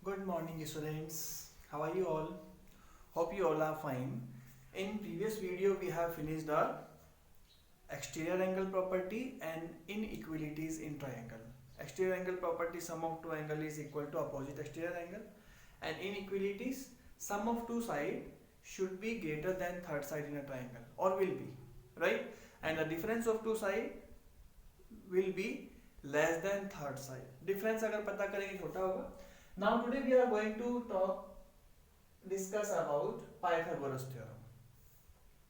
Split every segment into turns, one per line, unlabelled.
Good morning students. How are you all? Hope you all are fine. In previous video we have finished our exterior angle property and inequalities in triangle. Exterior angle property, sum of two angle is equal to opposite exterior angle, and inequalities, sum of two side should be greater than third side in a triangle or will be, right? And the difference of two side will be less than third side. Difference अगर पता करेंगे छोटा होगा. Now today we are going to discuss about Pythagoras theorem.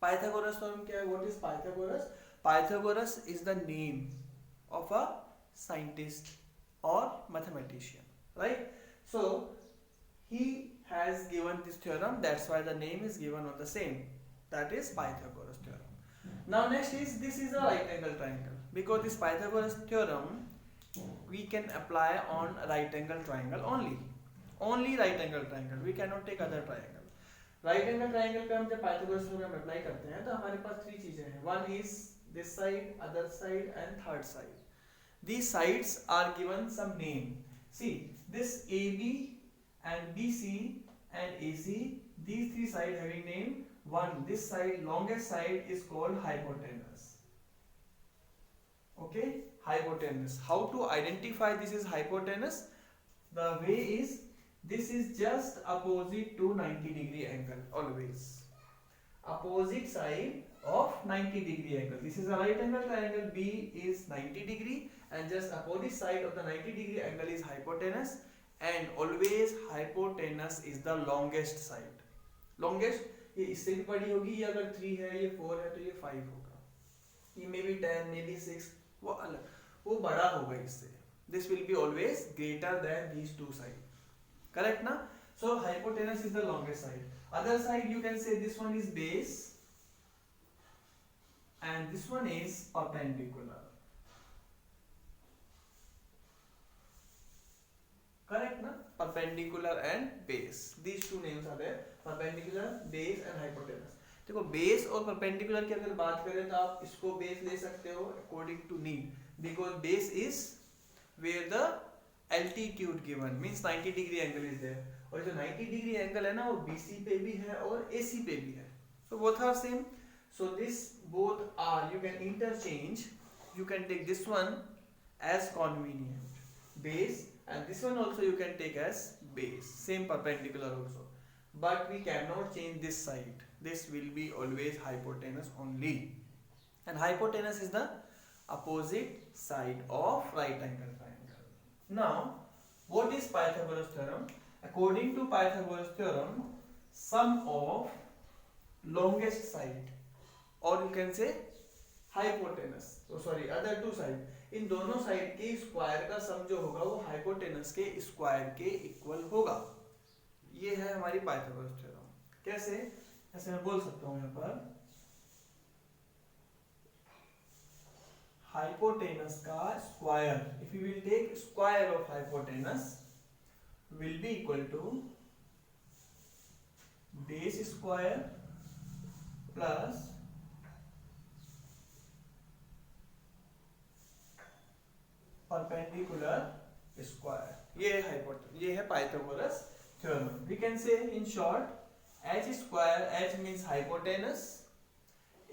Pythagoras theorem क्या है? What is Pythagoras? Pythagoras is the name of a scientist or mathematician, right? So he has given this theorem, that's why the name is given on the same, that is Pythagoras theorem. Now next is, this is a right angle triangle. Because this Pythagoras theorem we can apply on right angle triangle only right angle triangle, we cannot take other triangle. Right angle triangle पे हम जब Pythagoras theorem apply करते हैं तो हमारे पास three चीजें हैं. One is this side, other side and third side. These sides are given some name. See, this AB and BC and AC, these three sides having name. One, this side, longest side is called hypotenuse. Okay, hypotenuse. How to identify this is hypotenuse? The way is, this is just opposite to 90-degree angle always. Opposite side of 90-degree angle. This is a right angle triangle. B is 90 degree and just opposite side of the 90-degree angle is hypotenuse, and always hypotenuse is the longest side. Longest, ये इससे भी बड़ी होगी, ये अगर 3 है, ये 4 है, तो ये 5 होगा. ये मे बी 10, मे बी 6, वो अलग, वो बड़ा होगा इससे. This will be always greater than these two sides. Correct na? So hypotenuse is the longest side. Other side you can say this one is base and this one is perpendicular. Correct na? Perpendicular and base. These two names are there. Perpendicular, base and hypotenuse. देखो base और perpendicular की अगर बात करें तो आप इसको base ले सकते हो according to need, because base is where the altitude given, means 90 degree angle is there. और जो 90 degree angle है ना वो BC पे भी है और AC पे भी है. So both are same. So this both are, you can interchange. You can take this one as convenient base and this one also you can take as base. Same perpendicular also. But we cannot change this side. This will be always hypotenuse only. And hypotenuse is the opposite side of right angle triangle. Now, what is Pythagoras theorem? According to Pythagoras theorem, sum of longest side, or you can say hypotenuse, other two side, इन दोनों side के square का सम जो होगा वो hypotenuse के square के equal होगा. ये है हमारी पाइथागोरस थ्योरम. कैसे? ऐसे मैं बोल सकता हूँ यहाँ पर hypotenuse का square, if you will take square of hypotenuse will be equal to base square plus perpendicular square. ये है Pythagoras theorem. We can say in short, h square, h means hypotenuse,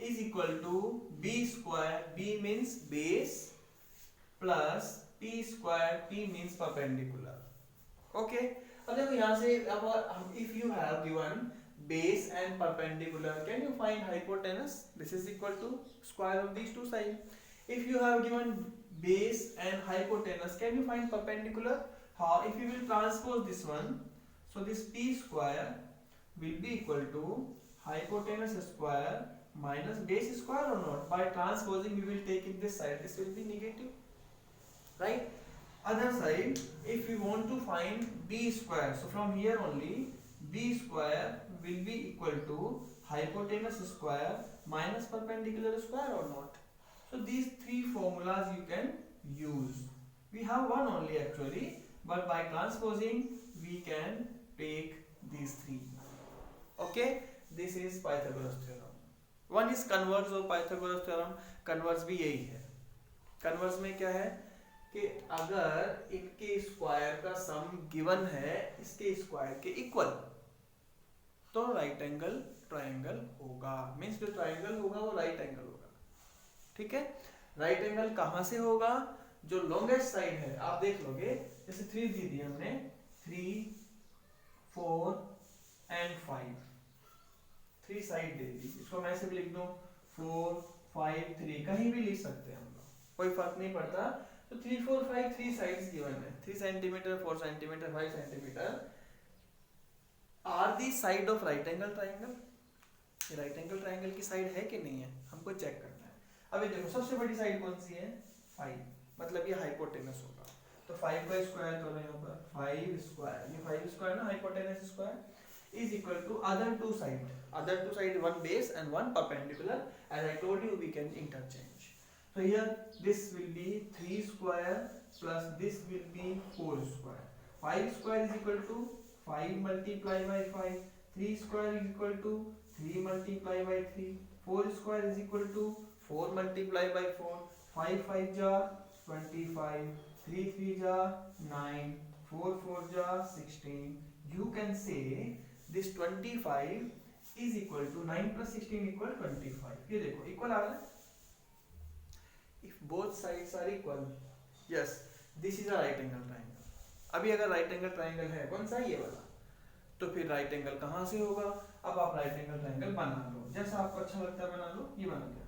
is equal to b square, b means base, plus p square, p means perpendicular. Okay, अब देखो यहाँ से अब if you have given base and perpendicular, can you find hypotenuse? This is equal to square of these two sides. If you have given base and hypotenuse, can you find perpendicular? How? If you will transpose this one, so this p square will be equal to hypotenuse square minus base square or not. By transposing we will take in this side, this will be negative, right? Other side, if we want to find b square, so from here only b square will be equal to hypotenuse square minus perpendicular square or not. So these three formulas you can use. We have one only actually, but by transposing we can take these three. Okay, this is Pythagoras theorem. One is converse of Pythagoras theorem. Converse भी यही है. Converse में क्या है? कि अगर इनके square का सम गिवन है इसके स्क्वायर के इक्वल, तो राइट एंगल ट्रायंगल होगा। मीन्स जो ट्रायंगल होगा वो राइट एंगल होगा। ठीक है, राइट एंगल कहां से होगा? जो लॉन्गेस्ट साइड है आप देख लोगे, जैसे 3 दी दी हमने, 3 4 एंड 5, 3 साइड दे दी। इसको मैं ऐसे भी लिख दूं 4 5 3, कहीं भी लिख सकते हैं हम लोग, कोई फर्क नहीं पड़ता। तो 3 4 5 3 साइड्स गिवन है, 3 centimetre 4 centimetre 5 centimetre are the side of right angle triangle. ये राइट एंगल ट्रायंगल की साइड है कि नहीं है, हमको चेक करना है। अभी देखो सबसे बड़ी साइड कौन सी है? 5, मतलब ये हाइपोटेनस होगा। तो 5 का स्क्वायर करो यहाँ पर, 5 स्क्वायर, ये 5 स्क्वायर ना, hypotenuse square is equal to other two side, one base and one perpendicular. As I told you, we can interchange. So here this will be 3 square plus this will be 4 square. 5 square is equal to 5 multiplied by 5. 3 square is equal to 3 multiplied by 3. 4 square is equal to 4 multiplied by 4. 5 5 ja 25. 3 3 ja 9. 4 4 ja 16. You can say this 25 is equal to 9 plus 16 equal 25. ये देखो equal आ रहा है। If both sides are equal, yes, this is a right angle triangle. अभी अगर right angle triangle है कौन सा, ये वाला, तो फिर right angle कहाँ से होगा? अब आप right angle triangle बना लो, जैसा आपको अच्छा लगता है बना लो। ये बना गया,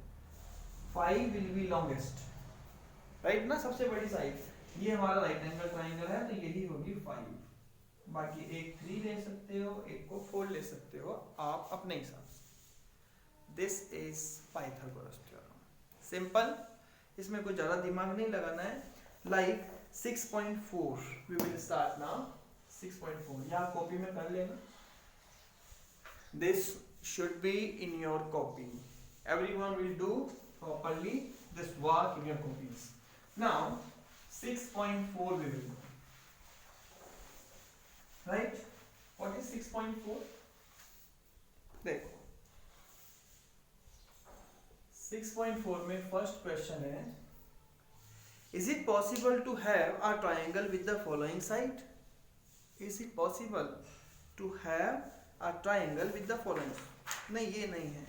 5 will be longest, right ना, सबसे बड़ी साइड। ये हमारा right angle triangle है, तो यही होगी 5। बाकी एक 3 ले सकते हो, एक को 4 ले सकते हो, आप अपने हिसाब से। This is Pythagoras theorem, simple, इसमें कोई ज्यादा दिमाग नहीं लगाना है। Like 6.4 we will start now. 6.4 या कॉपी में कर लेना, this should be in your copy, everyone will do properly this work in your copies. Now 6.4 we will, right? What is 6.4? देखो 6.4 में फर्स्ट क्वेश्चन है, is it possible to have a triangle with the following side? Is it possible to have a triangle with the following? नहीं, ये नहीं है,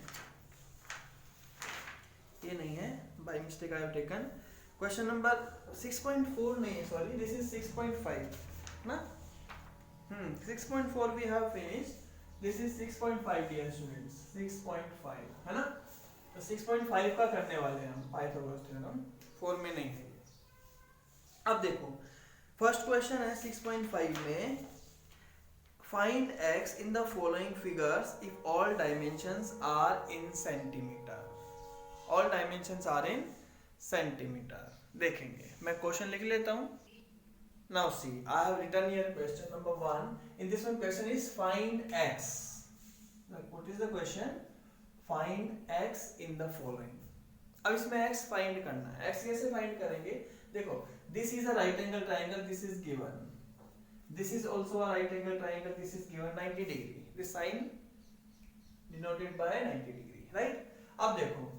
ये नहीं है, by mistake I have taken question number 6.4 नहीं है, sorry, this is 6.5 ना। 6.4 we have finished, this is 6.5 dear students, 6.5 है ना। तो 6.5 का करने वाले हैं हम पाइथागोरस थ्योरम, 4 में नहीं है। अब देखो फर्स्ट क्वेश्चन है 6.5 में, find x in the following figures if all dimensions are in centimeter. all dimensions are in centimeter। देखेंगे, मैं क्वेश्चन लिख लेता हूँ। Now see, I have written here question number 1. In this one question is find x. Like what is the question? Find x in the following. अब इसमें x find करना है। x कैसे find करेंगे? देखो, this is a right angle triangle, this is given. This is also a right angle triangle, this is given 90 degree. This sign denoted by 90 degree, right? अब देखो,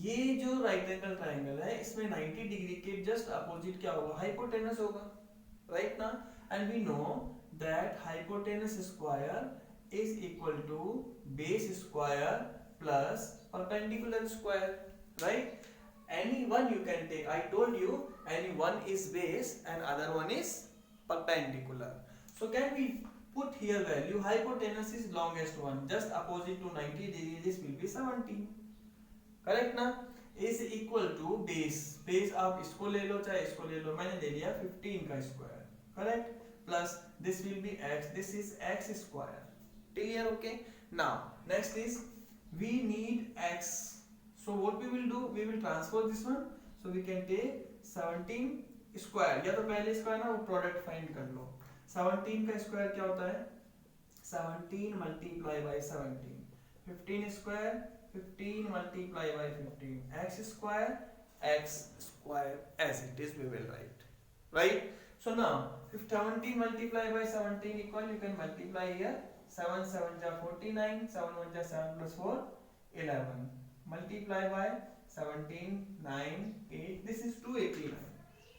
ये जो right angle triangle है, इसमें 90 degree के just opposite क्या होगा? Hypotenuse होगा, right now? And we know that hypotenuse square is equal to base square plus perpendicular square, right? Any one you can take. I told you any one is base and other one is perpendicular. So can we put here value? Hypotenuse is longest one, just opposite to 90 degree, this will be 17, correct ना? is equal to base, base आप इसको ले लो चाहे इसको ले लो, मैंने ले लिया 15 का square, correct? plus this will be x, this is x square, clear? Okay, now next is we need x, so what we will do, we will transfer this one, so we can take 17 square, या तो पहले square ना वो product find कर लो। 17 का square क्या होता है? 17 multiply by 17, 15 square, 15 multiply by 15, x square as it is we will write, right? So now if 17 multiply by 17 equal, you can multiply here, 7 7 ja 49, 7 1 ja 7 plus 4 11, multiply by 17 9 8, this is 289,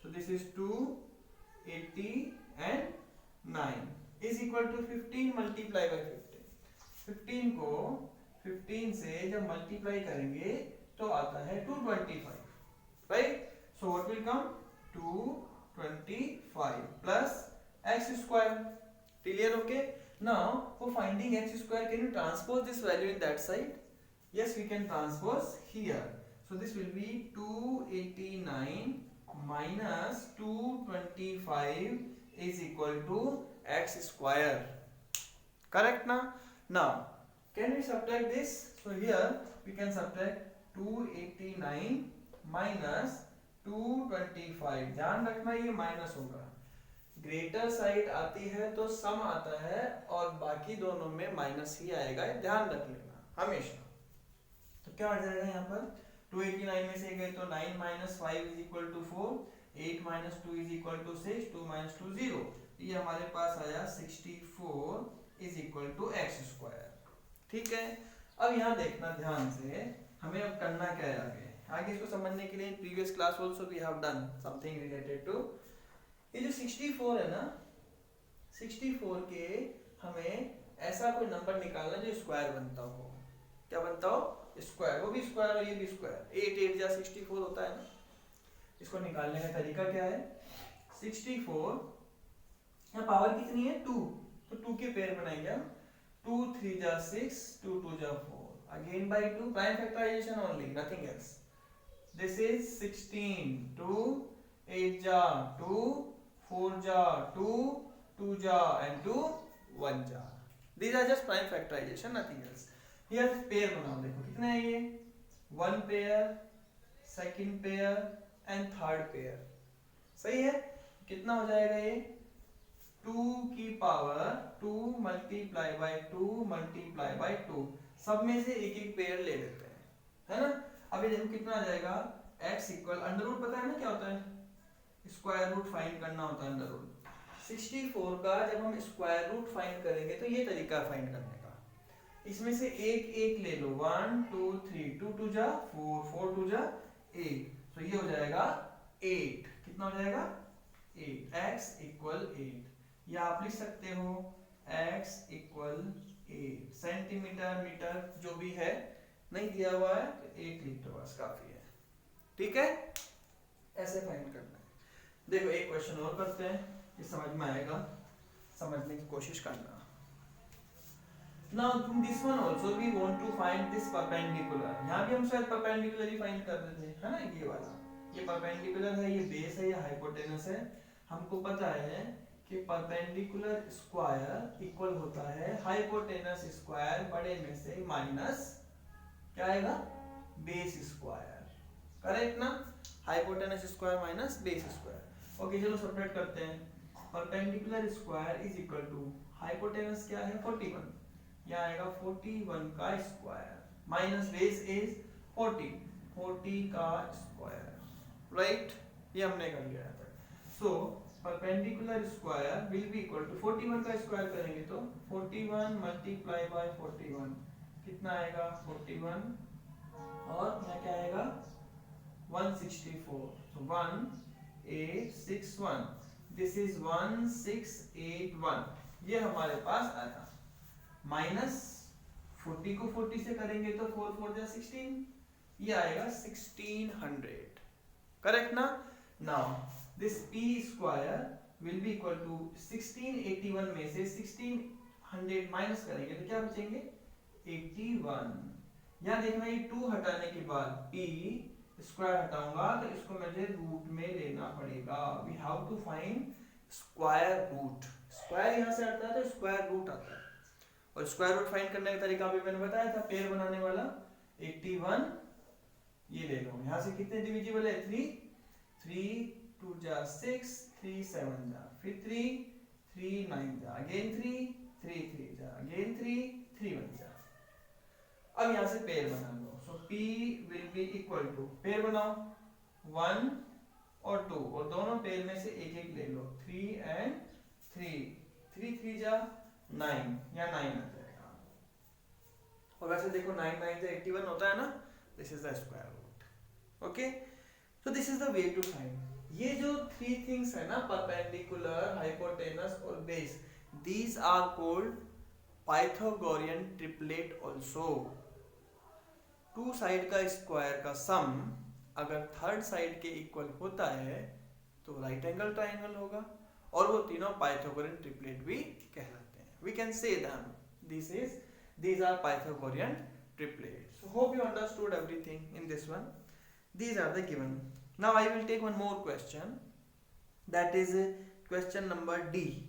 So this is 289 is equal to 15 multiply by 15. 15 को 15 से जब multiply करेंगे तो आता है 225, right? So what will come 225 plus x square. Clear? Okay. Now for finding x square, can you transpose this value in that side? Yes, we can transpose here. So this will be 289 minus 225 is equal to x square. Correct now? Now can we subtract this? So here we can subtract 289 minus 225. ध्यान रखना ये minus होगा, greater side आती है तो सम आता है और बाकी दोनों में माइनस ही आएगा, ध्यान रख लेना हमेशा। तो क्या आ जाएगा यहाँ पर 289 में से गए तो 9 minus 5 is equal to 4, 8 minus 2 is equal to 6, 2 minus 2 0, ये हमारे पास आया 64 is equal to x square। ठीक है, अब यहाँ देखना ध्यान से, हमें अब करना क्या है आगे इसको समझने के लिए previous class also we have done something related to ये जो 64 है ना, 64 के हमें ऐसा कोई नंबर निकालना जो स्क्वायर बनता हो। क्या बनता हो? स्क्वायर, वो भी स्क्वायर और ये भी स्क्वायर। 8 8 जा 64 होता है ना। इसको निकालने का तरीका क्या है? 64 यहाँ पावर कितनी है 2, तो 2 के पेयर बनाएंगे हम। 2 3 जा 6, 2 2 जा 4, again by 2, prime factorisation only, nothing else. This is 16, 2 8 जा 2, 4 जा 2, 2 जा and 2 1 जा। These are just prime factorization, nothing else. Here pair बनाओ, देखो कितने हैं ये, 1 pair, second pair and third pair। सही है? कितना हो जाएगा ये 2 की power 2 multiply by 2 multiply by 2, सब में से एक एक पेयर ले लेते हैं, है ना। अब ये देखो कितना आ जाएगा, x इक्वल अंडर रूट, पता है ना क्या होता है, स्क्वायर रूट फाइंड करना होता है अंडर रूट। 64 का जब हम स्क्वायर रूट फाइंड करेंगे तो ये तरीका फाइंड करने का, इसमें से एक एक ले लो, 1 2 3, 2 2 जा 4, 4 2 जा 8, तो ये हो जाएगा 8। कितना हो जाएगा 8, x इक्वल 8, या आप लिख सकते हो x इक्वल 8 सेंटीमीटर मीटर जो भी है, नहीं दिया हुआ है तो 8 लिख दो बस, काफी है। ठीक है, ऐसे फाइंड करना है। देखो एक क्वेश्चन और करते हैं, ये समझ में आएगा, समझने की कोशिश करना। Now from this one also we want to find this perpendicular। यहाँ भी हम शायद perpendicular ही फाइंड कर रहे थे, है ना। ये वाला, ये perpendicular है, ये बेस है, ये हाइपोटेनस है। हमको पता है कि perpendicular स्क्वायर इक्वल होता है हाइपोटेनस स्क्वायर बड़े में से माइनस क्या आएगा, बेस स्क्वायर। करेक्ट ना, hypotenuse square minus base square. Okay चलो सेपरेट करते हैं। Perpendicular square is equal to hypotenuse क्या है 41, यहाँ आएगा 41 का स्क्वायर माइनस बेस इज 40 का स्क्वायर, राइट। ये हमने कर लिया है। So perpendicular square will be equal to 41 का स्क्वायर करेंगे तो 41 मल्टीप्लाई बाय 41 कितना आएगा 41, और यहाँ क्या आएगा 164, so 1861, this is 1681, ये हमारे पास आया। माइनस 40 को 40 से करेंगे तो 4 4 जा 16, ये आएगा 1600। करेक्ट ना। Now this p square will be equal to 1681 में से 1600 माइनस करेंगे तो क्या बचेंगे 81। यहाँ देखना ये 2 हटाने के बाद p स्क्वायर हटाऊंगा तो इसको मुझे रूट में लेना पड़ेगा। We have to find square root. Square यहाँ से आता है तो स्क्वायर रूट आता है, और स्क्वायर रूट फाइंड करने का तरीका भी मैंने बताया था, पेयर बनाने वाला। 81 ये ले लो, यहाँ से कितने डिविजिबल है 3 2 जा 6, 3 7 जा, फिर 3 9 जा, अगेन 3 जा, अगेन 3 1 जा। अब यहाँ से पेयर बना लो। So p will be equal to, pair बनाओ 1 और 2, और दोनों पेयर में से एक एक ले लो, 3 and 3, 3 जा 9, या 9 आ जाएगा। और वैसे देखो 9 9 से 81 होता है ना, this is the square root. Okay, so this is the way to find. ये जो थ्री थिंग्स है ना, परपेंडिकुलर, हाइपोटेनस और base, these are called Pythagorean triplet also. Two side का स्क्वायर का सम अगर थर्ड साइड के इक्वल होता है तो राइट एंगल ट्राइंगल होगा, और वो तीनों पाइथागोरियन ट्रिपलेट भी कहलाते हैं। We can say them these are Pythagorean triplets. So hope you understood everything in this one. These are the given. Now I will take one more question, that is question number D.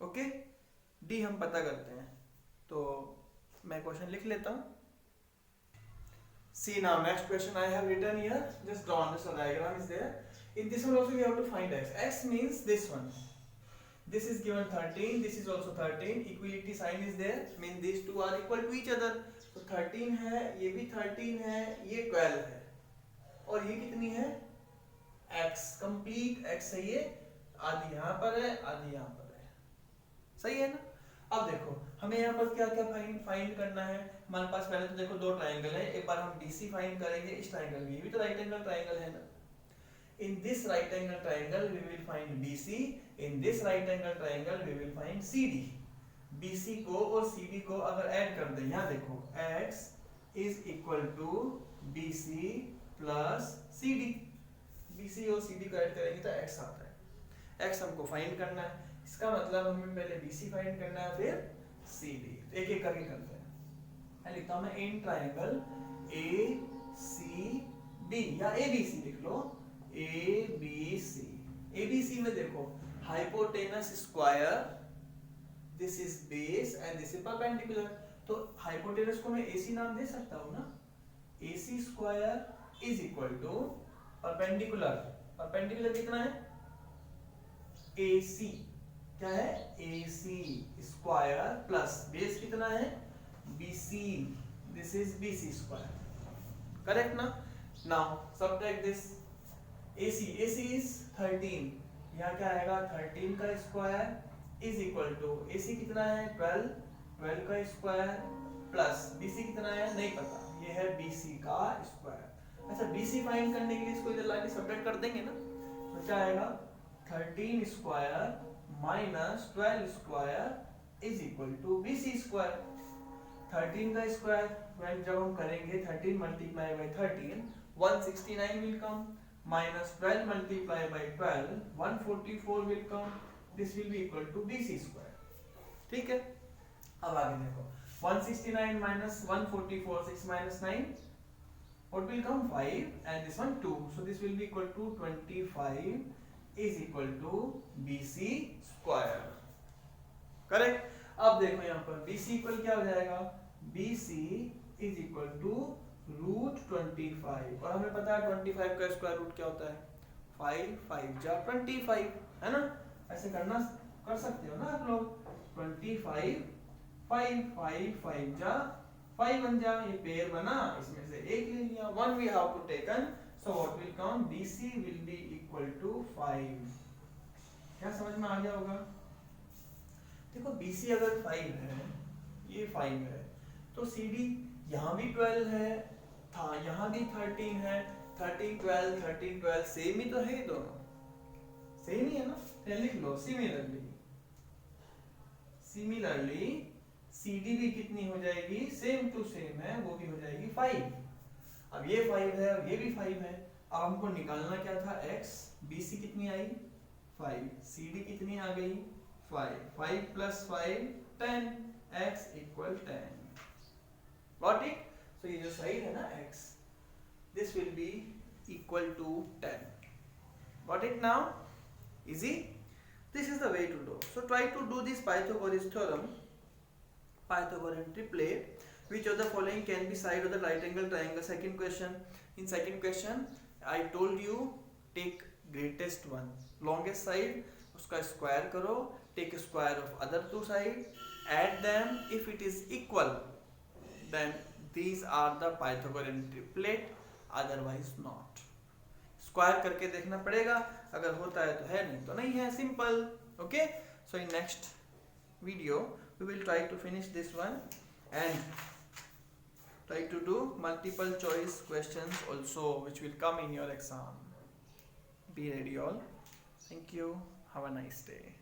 Okay, D हम पता करते हैं, तो मैं question लिख लेता हूँ। See now, next question I have written here, just draw on this diagram is there. In this one also we have to find x. X means this one. This is given 13, this is also 13, equality sign is there, means these two are equal to each other. तो 13 है, ये भी 13 है, ये 12 है, और ये कितनी है x, कंप्लीट x है, ये आधी यहाँ पर है, आधी यहाँ पर है, सही है ना। अब देखो हमें यहाँ पर क्या क्या फाइंड करना है। हमारे पास पहले तो देखो दो ट्राइंगल है, एक बार हम BC फाइंड करेंगे, इस ट्राइंगल में, ये भी तो राइट एंगल ट्राइंगल है ना। In this right angle triangle we will find BC. In this right angle triangle we will find CD. BC को और CD को अगर ऐड कर दें, यहाँ देखो x is equal to BC plus CD. BC और CD को ऐड करेंगे तो x आता है। x हमको फाइंड करना है, इसका मतलब हमें पहले BC फाइंड करना है, फिर CD। तो एक एक करके करते हैं। मैं लिखता हूँ मैं इन ट्राइंगल ACB या ABC लिख लो, ABC। ABC में देखो hypotenuse square, this is base and this is perpendicular, तो हाइपोटेनस को मैं AC नाम दे सकता हूँ ना। AC square is equal to perpendicular, perpendicular कितना है AC, क्या है AC स्क्वायर प्लस बेस कितना है BC, this is BC square, correct ना। Now subtract this AC is 13, यहाँ क्या आएगा 13 का square is equal to AC कितना है 12, 12 का स्क्वायर प्लस BC कितना है नहीं पता, ये है BC का स्क्वायर। अच्छा BC फाइंड करने के लिए इसको इधर लाके सब्ट्रैक्ट कर देंगे ना, तो क्या आएगा 13 square minus 12 square is equal to BC square. 13 का स्क्वायर जब हम करेंगे 13 multiply by 13, 169 will come, minus 12 multiplied by 12, 144 will come, this will be equal to BC square, ठीक है। अब आगे देखो 169 minus 144, 6 minus 9, what will come 5 and this one 2, so this will be equal to 25 is equal to BC square, correct. अब देखो यहाँ पर BC equal क्या हो जाएगा, BC is equal to root 25, और हमें पता है 25 का स्क्वायर रूट क्या होता है 5, 5 जा 25 है ना, ऐसे कर सकते हो ना आप लोग। 25 5 5 5 जा 5 बन जा, ये पेयर बना, इसमें से एक ले लिया, one we have to taken, so what will come BC will be equal to 5। क्या समझ में आ गया होगा। देखो BC अगर 5 है, ये 5 है, तो CD यहाँ भी 12 है था, यहाँ भी 13 है, 13 12 13 12 सेम ही तो है, ये दोनों सेम ही है ना, तो लिख लो सिमिलरली CD भी कितनी हो जाएगी, सेम टू सेम है, वो भी हो जाएगी 5। अब ये 5 है और ये भी 5 है, अब हमको निकालना क्या था x, BC कितनी आई 5, CD कितनी आ गई 5, 5 plus 5 10, x equal 10, got it। So ये जो साइड है ना x, this will be equal to 10, got it now, easy। This is the way to do, so try to do this Pythagoras theorem, Pythagorean triplet, which of the following can be side of the right angle triangle। Second question, in second question I told you take greatest one, longest side उसका square करो, take square of other two side, add them, if it is equal then these are the Pythagorean triplet, otherwise not। Square करके देखना पड़ेगा, अगर होता है तो है, नहीं तो नहीं है, simple. Okay, so in next video we will try to finish this one and try to do multiple choice questions also, which will come in your exam। Be ready all. Thank you. Have a nice day.